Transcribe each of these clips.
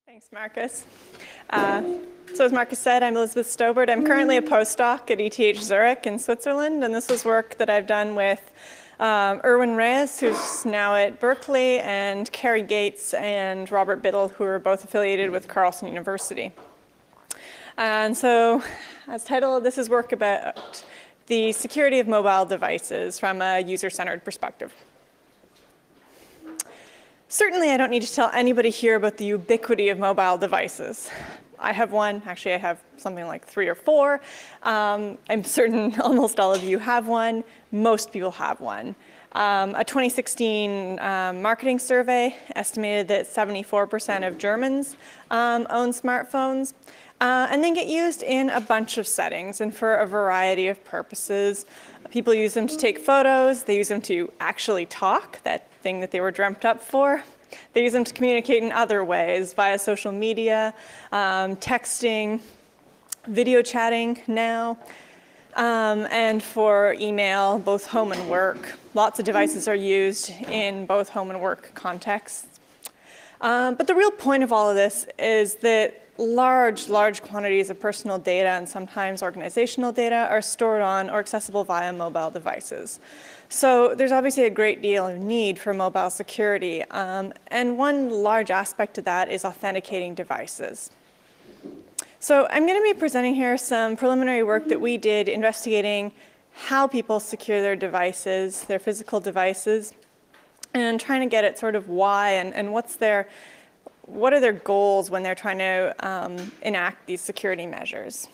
Thanks, Marcus. So as Marcus said, I'm Elizabeth Stobert. I'm currently a postdoc at ETH Zurich in Switzerland, and this is work that I've done with Erwin Reyes, who's now at Berkeley, and Carrie Gates and Robert Biddle, who are both affiliated with Carleton University. And so, as titled, this is work about the security of mobile devices from a user-centered perspective. Certainly, I don't need to tell anybody here about the ubiquity of mobile devices. I have one. Actually, I have something like 3 or 4. I'm certain almost all of you have one. Most people have one. A 2016 marketing survey estimated that 74% of Germans own smartphones. And they get used in a bunch of settings and for a variety of purposes. People use them to take photos. They use them to actually talk, that thing that they were dreamt up for. They use them to communicate in other ways, via social media, texting, video chatting now, and for email, both home and work. Lots of devices are used in both home and work contexts. But the real point of all of this is that large quantities of personal data and sometimes organizational data are stored on or accessible via mobile devices. So there's obviously a great deal of need for mobile security, and one large aspect of that is authenticating devices. So I'm going to be presenting here some preliminary work that we did investigating how people secure their devices, their physical devices, and trying to get at sort of why and what are their goals when they're trying to enact these security measures.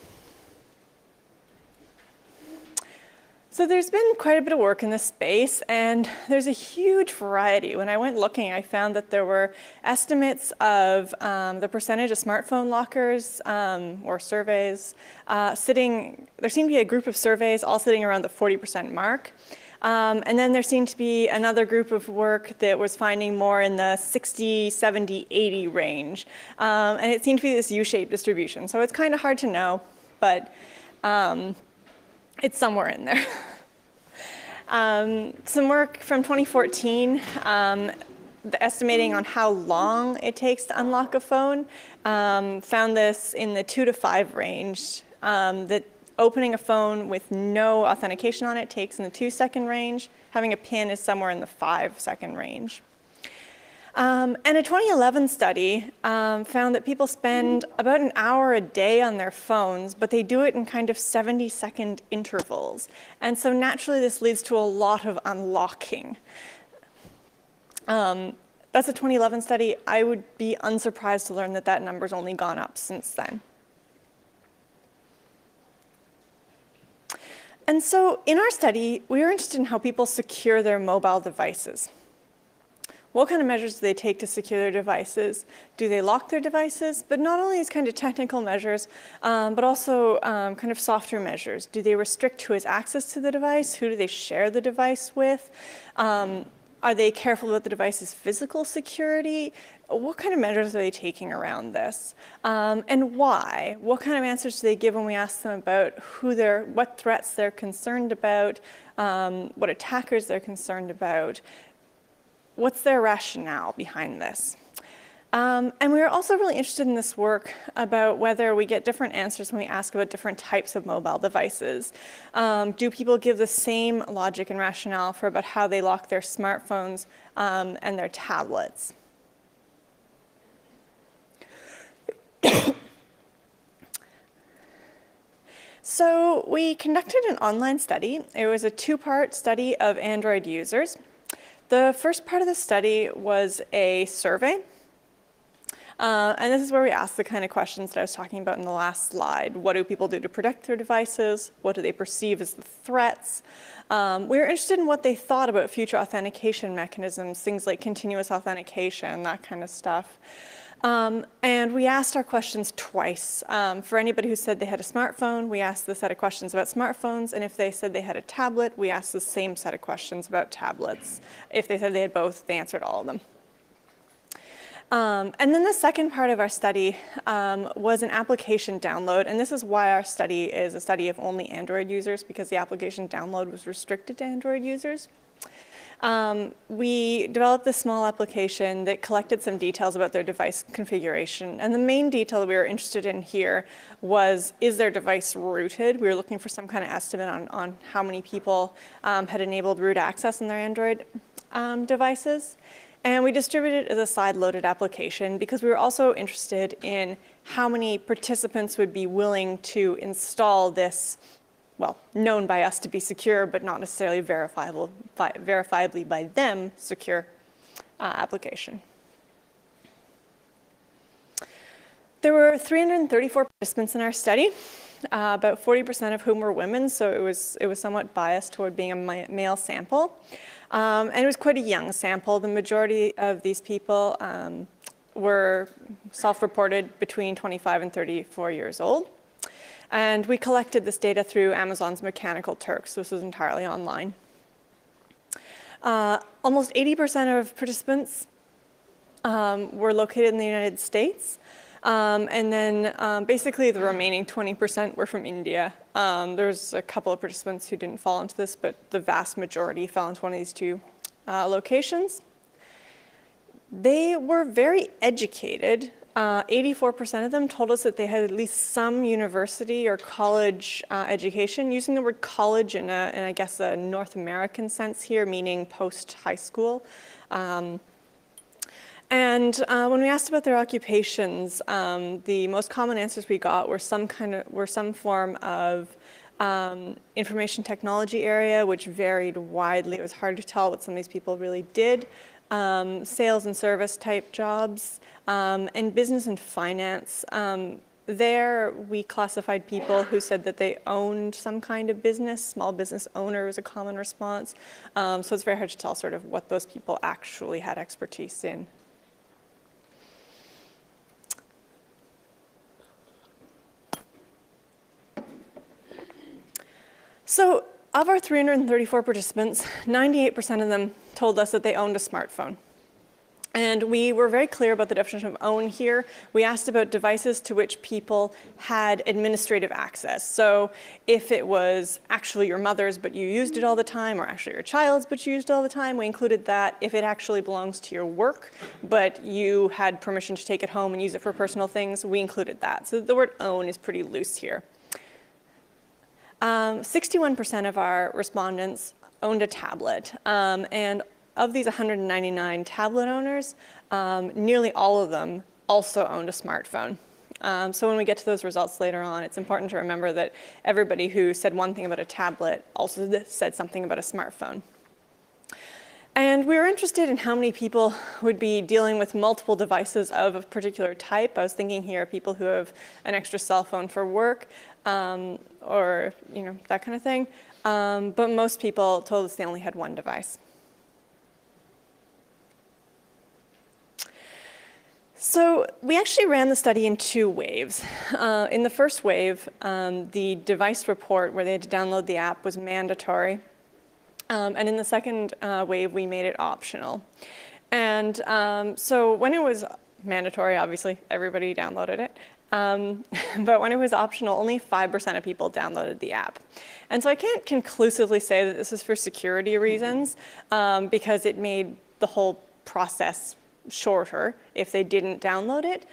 So there's been quite a bit of work in this space, and there's a huge variety. When I went looking, I found that there were estimates of the percentage of smartphone lockers or surveys there seemed to be a group of surveys all sitting around the 40% mark. And then there seemed to be another group of work that was finding more in the 60, 70, 80 range. And it seemed to be this U-shaped distribution. So it's kind of hard to know, but it's somewhere in there. Some work from 2014, the estimating on how long it takes to unlock a phone, found this in the 2 to 5 range, that opening a phone with no authentication on it takes in the 2-second range. Having a PIN is somewhere in the 5-second range. And a 2011 study found that people spend about an hour a day on their phones, but they do it in kind of 70-second intervals. And so naturally, this leads to a lot of unlocking. That's a 2011 study. I would be unsurprised to learn that that number's only gone up since then. And so in our study, we were interested in how people secure their mobile devices. What kind of measures do they take to secure their devices? Do they lock their devices? But not only as kind of technical measures, but also kind of softer measures. Do they restrict who has access to the device? Who do they share the device with? Are they careful about the device's physical security? What kind of measures are they taking around this? And why? What kind of answers do they give when we ask them about what threats they're concerned about, what attackers they're concerned about? What's their rationale behind this? And we were also really interested in this work about whether we get different answers when we ask about different types of mobile devices. Do people give the same logic and rationale for about how they lock their smartphones and their tablets? So we conducted an online study. It was a 2-part study of Android users. The first part of the study was a survey. And this is where we asked the kind of questions that I was talking about in the last slide. What do people do to protect their devices? What do they perceive as the threats? We were interested in what they thought about future authentication mechanisms, things like continuous authentication, that kind of stuff. And we asked our questions twice. For anybody who said they had a smartphone, we asked the set of questions about smartphones. And if they said they had a tablet, we asked the same set of questions about tablets. If they said they had both, they answered all of them. And then the second part of our study was an application download. And this is why our study is a study of only Android users, because the application download was restricted to Android users. we developed this small application that collected some details about their device configuration. And the main detail that we were interested in here was, is their device rooted? We were looking for some kind of estimate on how many people had enabled root access in their Android devices. And we distributed it as a side-loaded application because we were also interested in how many participants would be willing to install this, well, known by us to be secure, but not necessarily verifiably by them secure application. There were 334 participants in our study, about 40% of whom were women, so it was somewhat biased toward being a male sample. And it was quite a young sample. The majority of these people were self-reported between 25 and 34 years old. And we collected this data through Amazon's Mechanical Turk, so this was entirely online. Almost 80% of participants were located in the United States. And then basically the remaining 20% were from India. There's a couple of participants who didn't fall into this, but the vast majority fell into one of these two locations. They were very educated. 84% of them told us that they had at least some university or college education, using the word college in I guess a North American sense here, meaning post-high school. And when we asked about their occupations, the most common answers we got were some form of information technology area, which varied widely. It was hard to tell what some of these people really did. Sales and service type jobs, and business and finance. There, we classified people who said that they owned some kind of business. Small business owner was a common response. So it's very hard to tell sort of what those people actually had expertise in. So of our 334 participants, 98% of them told us that they owned a smartphone. And we were very clear about the definition of own here. We asked about devices to which people had administrative access. So if it was actually your mother's, but you used it all the time, or actually your child's, but you used it all the time, we included that. If it actually belongs to your work, but you had permission to take it home and use it for personal things, we included that. So the word own is pretty loose here. 61% of our respondents owned a tablet, and of these 199 tablet owners, nearly all of them also owned a smartphone. So when we get to those results later on, it's important to remember that everybody who said one thing about a tablet also said something about a smartphone. And we were interested in how many people would be dealing with multiple devices of a particular type. I was thinking here of people who have an extra cell phone for work, or that kind of thing. But most people told us they only had one device. So we actually ran the study in two waves. In the first wave, the device report where they had to download the app was mandatory. And in the second wave, we made it optional. And so when it was mandatory, obviously, everybody downloaded it. But when it was optional, only 5% of people downloaded the app. And so I can't conclusively say that this is for security reasons, because it made the whole process shorter if they didn't download it.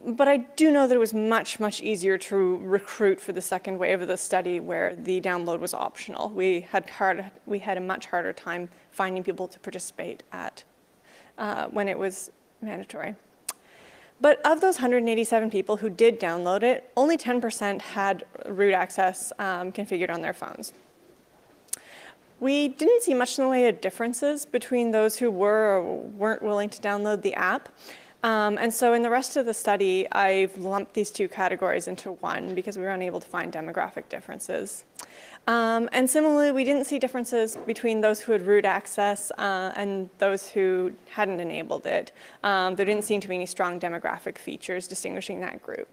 But I do know that it was much, much easier to recruit for the second wave of the study where the download was optional. We had a much harder time finding people to participate at when it was mandatory. But of those 187 people who did download it, only 10% had root access configured on their phones. We didn't see much in the way of differences between those who were or weren't willing to download the app. And so in the rest of the study, I've lumped these two categories into one because we were unable to find demographic differences. And similarly, we didn't see differences between those who had root access and those who hadn't enabled it. There didn't seem to be any strong demographic features distinguishing that group.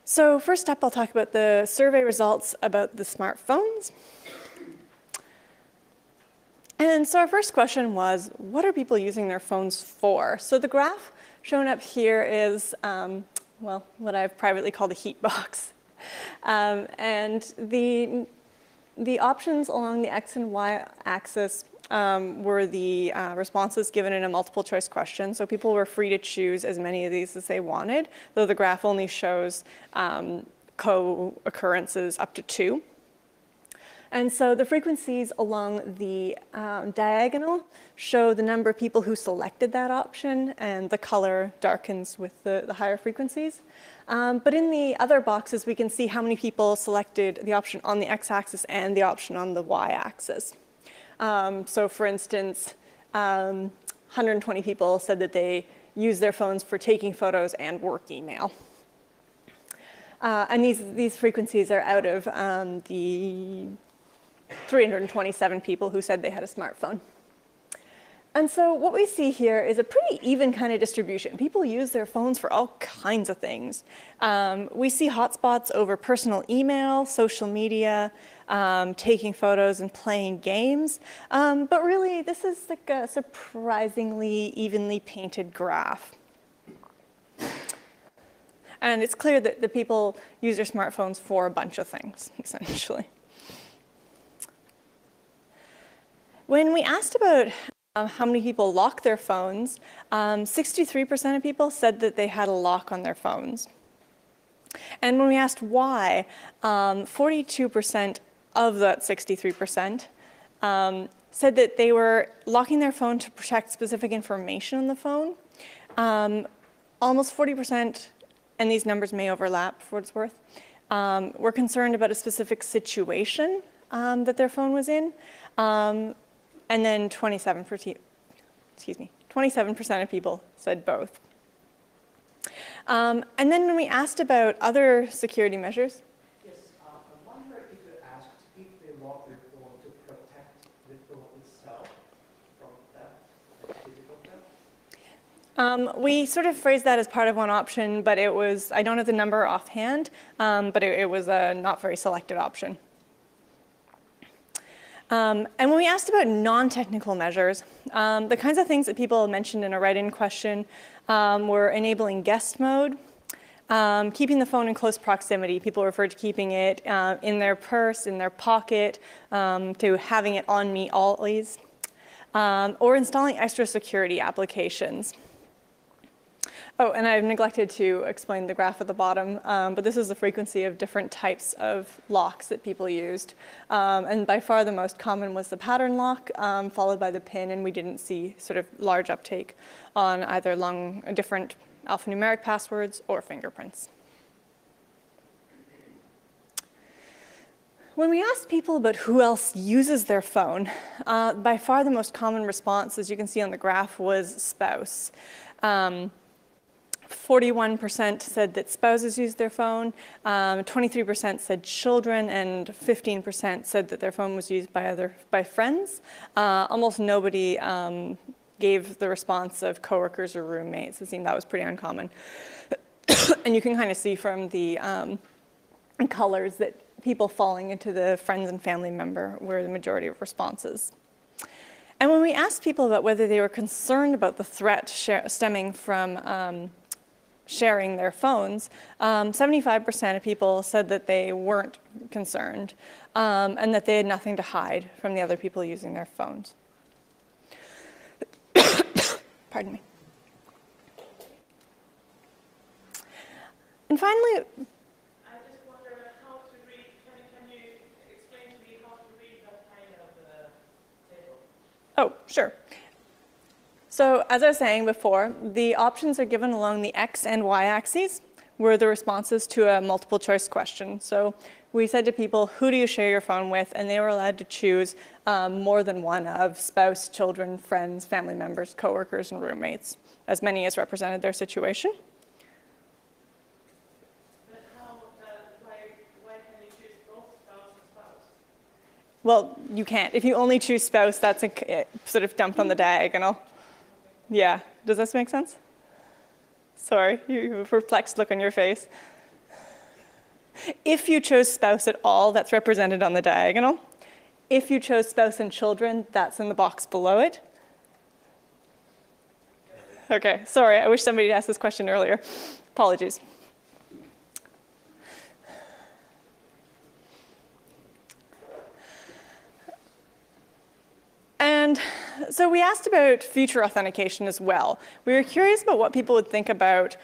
So first up, I'll talk about the survey results about the smartphones. And so our first question was, what are people using their phones for? So the graph shown up here is, well, what I've privately called a heat box. And the the options along the X and Y axis were the responses given in a multiple choice question. So people were free to choose as many of these as they wanted, though the graph only shows co-occurrences up to 2. And so the frequencies along the diagonal show the number of people who selected that option, and the color darkens with the higher frequencies. But in the other boxes, we can see how many people selected the option on the x-axis and the option on the y-axis. So for instance, 120 people said that they use their phones for taking photos and work email. And these frequencies are out of the 327 people who said they had a smartphone. And so what we see here is a pretty even kind of distribution. People use their phones for all kinds of things. We see hotspots over personal email, social media, taking photos and playing games. But really, this is like a surprisingly evenly painted graph. And it's clear that the people use their smartphones for a bunch of things, essentially. When we asked about how many people lock their phones, 63% of people said that they had a lock on their phones. And when we asked why, 42% of that 63% said that they were locking their phone to protect specific information on the phone. Almost 40%, and these numbers may overlap for what it's worth, were concerned about a specific situation that their phone was in. And then 27% of people said both. And then when we asked about other security measures. Yes, I wonder if you asked if they lock their phone to protect the phone itself from theft, physical theft? We sort of phrased that as part of one option, but it was, I don't have the number offhand, but it was a not very selected option. And when we asked about non-technical measures, the kinds of things that people mentioned in a write-in question were enabling guest mode, keeping the phone in close proximity. People referred to keeping it in their purse, in their pocket, to having it on me always, or installing extra security applications. Oh, and I've neglected to explain the graph at the bottom, but this is the frequency of different types of locks that people used. And by far the most common was the pattern lock, followed by the PIN, and we didn't see sort of large uptake on either different alphanumeric passwords or fingerprints. When we asked people about who else uses their phone, by far the most common response, as you can see on the graph, was spouse. 41% said that spouses use their phone, 23% said children, and 15% said that their phone was used by friends. Almost nobody gave the response of coworkers or roommates. It seemed that was pretty uncommon. And you can kind of see from the colors that people falling into the friends and family member were the majority of responses. And when we asked people about whether they were concerned about the threat stemming from sharing their phones, 75% of people said that they weren't concerned and that they had nothing to hide from the other people using their phones. Pardon me. And finally, I just wonder how to read, can you explain to me how to read that kind of table? oh, sure. So as I was saying before, the options are given along the X and Y axes were the responses to a multiple choice question. So we said to people, who do you share your phone with? And they were allowed to choose more than one of spouse, children, friends, family members, coworkers, and roommates, as many as represented their situation. But why can you choose both spouse and spouse? Well, you can't. If you only choose spouse, that's sort of dumped on the diagonal. Yeah, does this make sense? Sorry, you have a perplexed look on your face. If you chose spouse at all, that's represented on the diagonal. If you chose spouse and children, that's in the box below it. Okay, sorry, I wish somebody had asked this question earlier. Apologies. And so we asked about future authentication as well. We were curious about what people would think about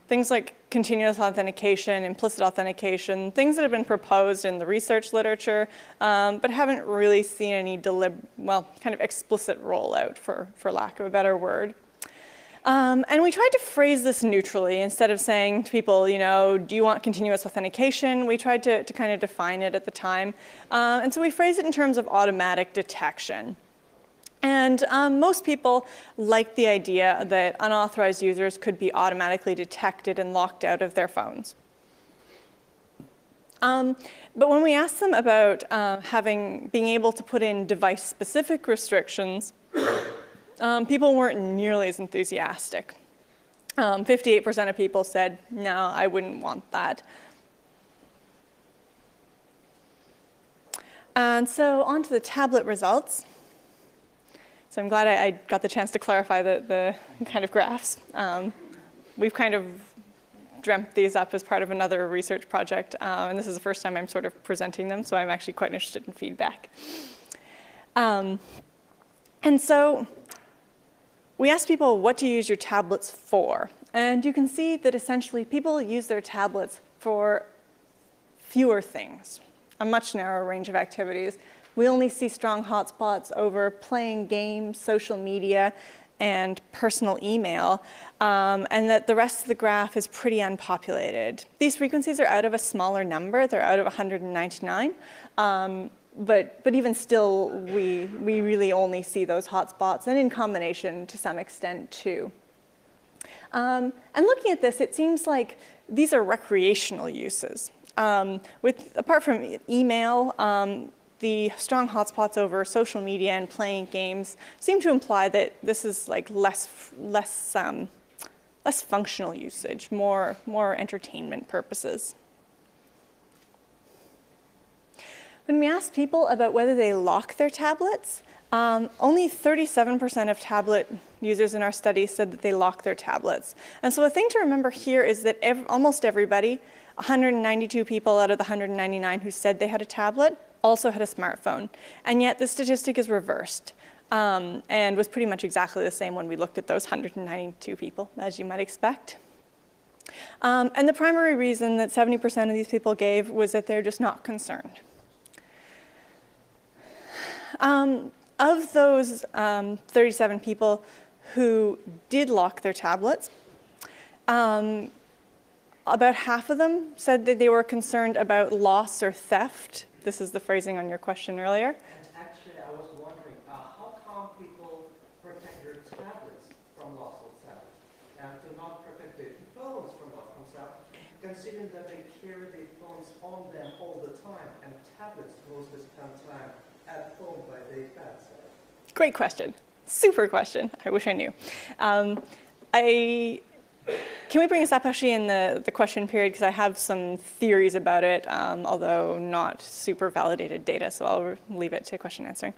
things like continuous authentication, implicit authentication, things that have been proposed in the research literature, but haven't really seen any kind of explicit rollout, for lack of a better word. And we tried to phrase this neutrally instead of saying to people, you know, do you want continuous authentication? We tried to kind of define it at the time. And so we phrased it in terms of automatic detection. And most people like the idea that unauthorized users could be automatically detected and locked out of their phones. But when we asked them about being able to put in device-specific restrictions, people weren't nearly as enthusiastic. 58% of people said, no, I wouldn't want that. And so on to the tablet results. So I'm glad I got the chance to clarify the kind of graphs. We've kind of dreamt these up as part of another research project, and this is the first time I'm sort of presenting them, so I'm actually quite interested in feedback. And so we asked people, what do you use your tablets for? And you can see that essentially people use their tablets for fewer things, a much narrower range of activities. We only see strong hotspots over playing games, social media, and personal email, and that the rest of the graph is pretty unpopulated. These frequencies are out of a smaller number. They're out of 199. But even still, we really only see those hotspots, and in combination to some extent too. And looking at this, it seems like these are recreational uses. Apart from email, the strong hotspots over social media and playing games seem to imply that this is like less functional usage, more entertainment purposes. When we asked people about whether they lock their tablets, only 37% of tablet users in our study said that they lock their tablets. And so the thing to remember here is that almost everybody, 192 people out of the 199 who said they had a tablet, also had a smartphone. And yet the statistic is reversed and was pretty much exactly the same when we looked at those 192 people, as you might expect. And the primary reason that 70% of these people gave was that they're just not concerned. Of those 37 people who did lock their tablets, about half of them said that they were concerned about loss or theft. This is the phrasing on your question earlier. And actually, I was wondering, how come people protect their tablets from loss or theft, and to not protect their phones from loss or theft, considering that they carry their phones on them all the time, and tablets mostly spend time at home by their bedside? Great question. Super question. I wish I knew. Can we bring this up actually in the question period? Because I have some theories about it, although not super validated data, so I'll leave it to question answering.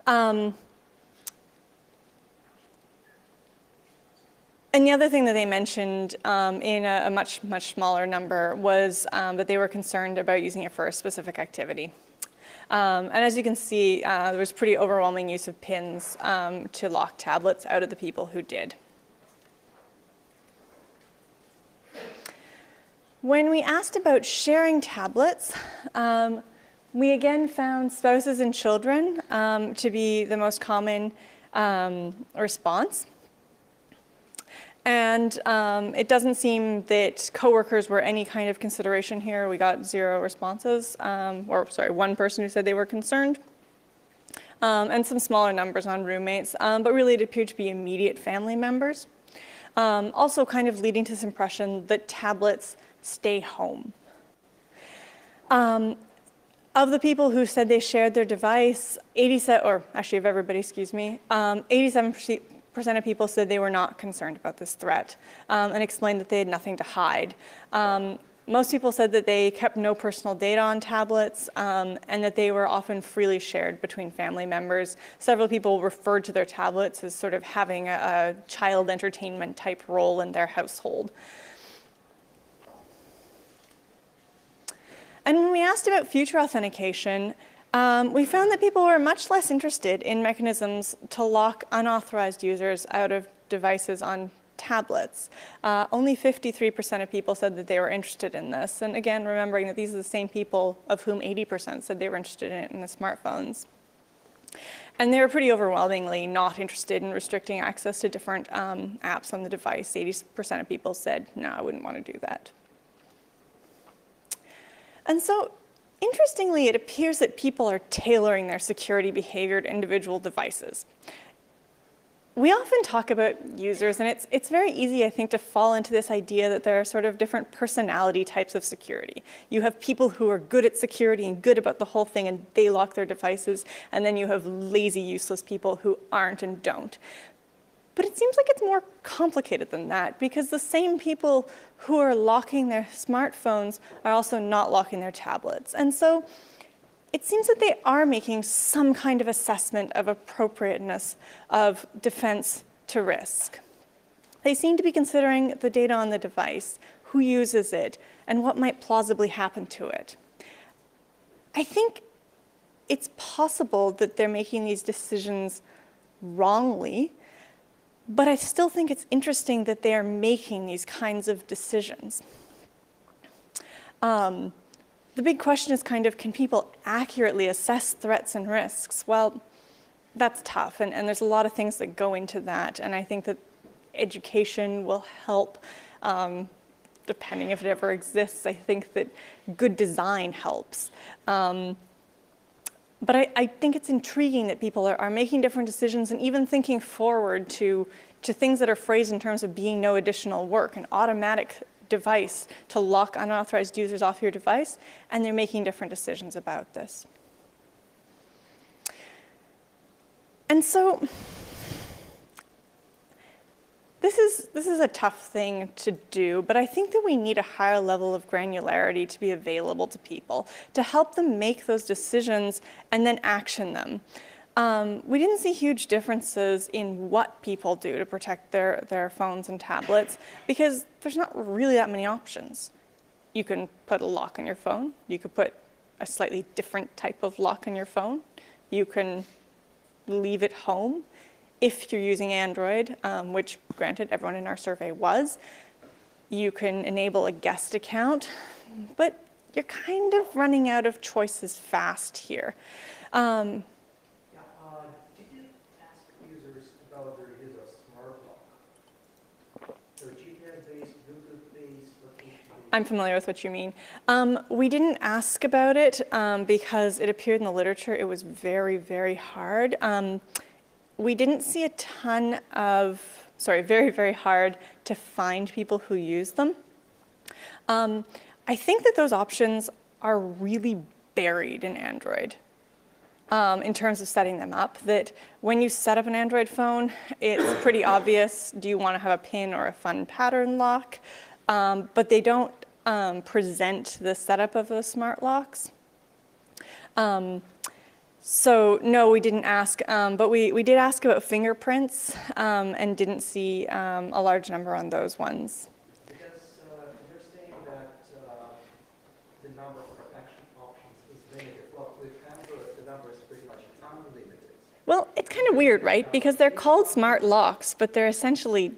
And the other thing that they mentioned in a much smaller number was that they were concerned about using it for a specific activity. And as you can see, there was pretty overwhelming use of pins to lock tablets out of the people who did. When we asked about sharing tablets, we again found spouses and children to be the most common response. And it doesn't seem that coworkers were any kind of consideration here. We got 0 responses, one person who said they were concerned, and some smaller numbers on roommates, but really it appeared to be immediate family members. Also kind of leading to this impression that tablets stay home. Of the people who said they shared their device, 87% of people said they were not concerned about this threat and explained that they had nothing to hide. Most people said that they kept no personal data on tablets and that they were often freely shared between family members. Several people referred to their tablets as sort of having a child entertainment type role in their household. And when we asked about future authentication, We found that people were much less interested in mechanisms to lock unauthorized users out of devices on tablets. Only 53% of people said that they were interested in this. And again, remembering that these are the same people of whom 80% said they were interested in it in the smartphones. And they were pretty overwhelmingly not interested in restricting access to different apps on the device. 80% of people said, no, I wouldn't want to do that. And so, interestingly, it appears that people are tailoring their security behavior to individual devices. We often talk about users, and it's very easy, I think, to fall into this idea that there are sort of different personality types of security. You have people who are good at security and good about the whole thing, and they lock their devices, and then you have lazy, useless people who aren't and don't. But it seems like it's more complicated than that, because the same people who are locking their smartphones are also not locking their tablets. And so it seems that they are making some kind of assessment of appropriateness of defense to risk. They seem to be considering the data on the device, who uses it, and what might plausibly happen to it. I think it's possible that they're making these decisions wrongly, but I still think it's interesting that they are making these kinds of decisions. The big question is kind of, can people accurately assess threats and risks? Well, that's tough, and there's a lot of things that go into that, and I think that education will help, depending if it ever exists. I think that good design helps. But I think it's intriguing that people are making different decisions and even thinking forward to things that are phrased in terms of being no additional work, an automatic device to lock unauthorized users off your device, and they're making different decisions about this. And so this is a tough thing to do, but I think that we need a higher level of granularity to be available to people, to help them make those decisions and then action them. We didn't see huge differences in what people do to protect their phones and tablets, because there's not really that many options. You can put a lock on your phone. You could put a slightly different type of lock on your phone. You can leave it home. If you're using Android, which granted everyone in our survey was, you can enable a guest account, but you're kind of running out of choices fast here. Did you ask users about their use of smart lock? So GPS-based, Bluetooth-based, I'm familiar with what you mean. We didn't ask about it because it appeared in the literature. It was very, very hard. We didn't see a ton of, very, very hard to find people who use them. I think that those options are really buried in Android in terms of setting them up, that when you set up an Android phone, it's pretty obvious, do you want to have a pin or a fun pattern lock? But they don't present the setup of those smart locks. So no, we didn't ask, but we did ask about fingerprints and didn't see a large number on those ones. Because you're saying that the number of protection options is limited. Well, with Android, the number is pretty much unlimited. Well, it's kind of weird, right? Because they're called smart locks, but they're essentially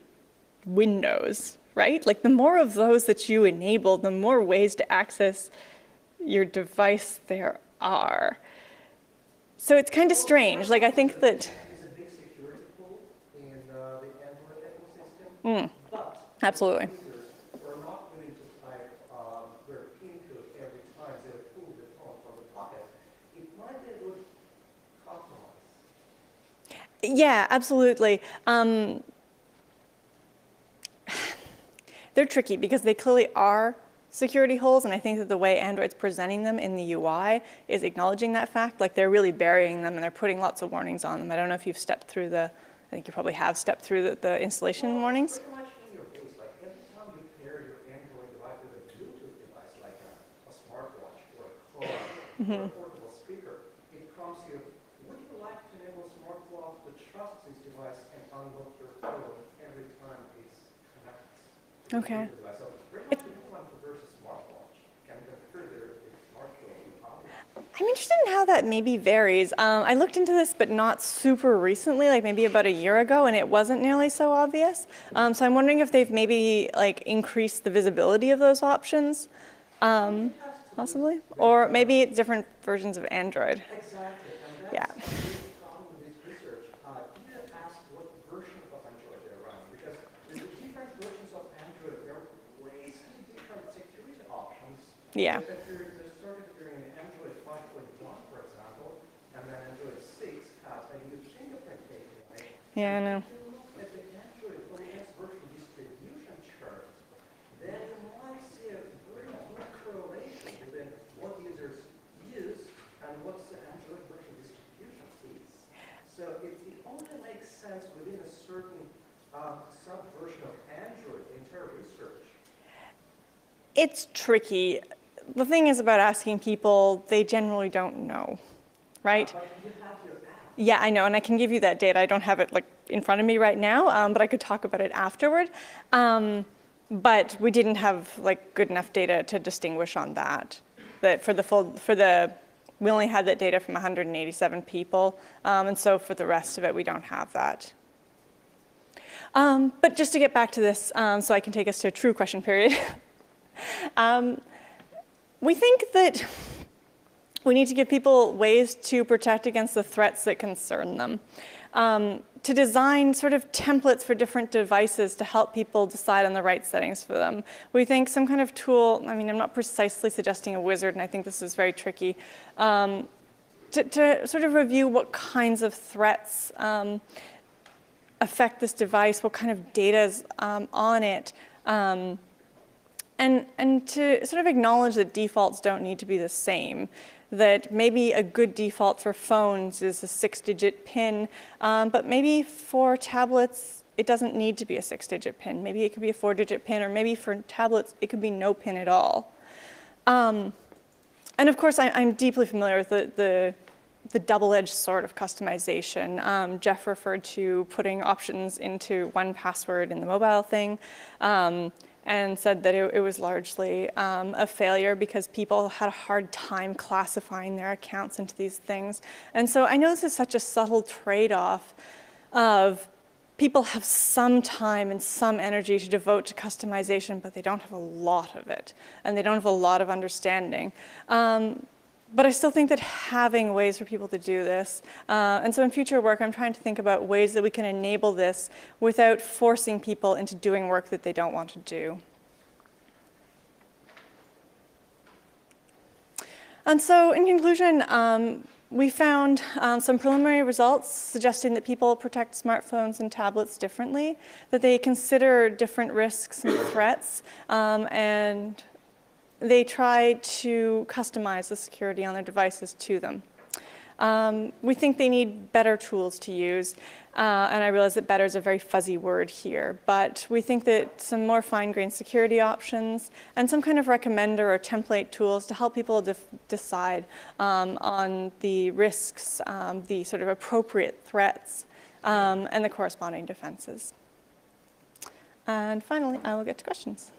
windows, right? Like the more of those that you enable, the more ways to access your device there are. So it's kind of strange. Like I think that It's a big security tool in the Android ecosystem, but absolutely. users are not willing to type their PIN code every time they pull the phone from the pocket. It might be a good compromise. Yeah, absolutely. They're tricky because they clearly are security holes, and I think that the way Android's presenting them in the UI is acknowledging that fact. Like they're really burying them and they're putting lots of warnings on them. I don't know if you've stepped through I think you probably have stepped through the installation warnings. Pretty much in your face, like every time you pair your Android device with a Bluetooth device, like a smartwatch or a car or a portable speaker, it prompts you, would you like to enable smart lock to trust this device and unlock your phone every time it's connected? Okay. So pretty much the equivalent versus smartwatch can configure the smartphone. I'm interested in how that maybe varies. I looked into this, but not super recently, like maybe about a year ago, and it wasn't nearly so obvious. So I'm wondering if they've maybe like increased the visibility of those options, possibly, or maybe it's different versions of Android. Exactly, and Yeah. that's a big problem with this research. You have asked what version of Android they're running, because with the different versions of Android, there are ways different security options. Yeah. So there's sort of appearing in Android 5.1, for example, and then Android 6 has a new fingerprint API. Yeah, I know. If you look at the Android OS version distribution chart, then you might see a very good correlation between what users use and what the Android version distribution is. So it only makes sense within a certain subversion of Android in their research. It's tricky. The thing is about asking people, they generally don't know, right? But you have your app. Yeah, I know, and I can give you that data. I don't have it like in front of me right now, but I could talk about it afterward. But we didn't have like good enough data to distinguish on that. That we only had that data from 187 people, and so for the rest of it, we don't have that. But just to get back to this, so I can take us to a true question period. We think that we need to give people ways to protect against the threats that concern them. To design sort of templates for different devices to help people decide on the right settings for them. We think some kind of tool, I mean, I'm not precisely suggesting a wizard, and I think this is very tricky, to sort of review what kinds of threats affect this device, what kind of data is on it, and to sort of acknowledge that defaults don't need to be the same, that maybe a good default for phones is a 6-digit PIN, but maybe for tablets, it doesn't need to be a 6-digit PIN. Maybe it could be a 4-digit PIN, or maybe for tablets, it could be no PIN at all. And of course, I'm deeply familiar with the double-edged sword of customization. Jeff referred to putting options into 1Password in the mobile thing, and said that it was largely a failure because people had a hard time classifying their accounts into these things. And so I know this is such a subtle trade-off of people have some time and some energy to devote to customization, but they don't have a lot of it, and they don't have a lot of understanding. But I still think that having ways for people to do this, and so in future work, I'm trying to think about ways that we can enable this without forcing people into doing work that they don't want to do. And so in conclusion, we found some preliminary results suggesting that people protect smartphones and tablets differently, that they consider different risks and threats, and they try to customize the security on their devices to them. We think they need better tools to use, and I realize that better is a very fuzzy word here, but we think that some more fine-grained security options and some kind of recommender or template tools to help people decide on the risks, the sort of appropriate threats, and the corresponding defenses. And finally, I will get to questions.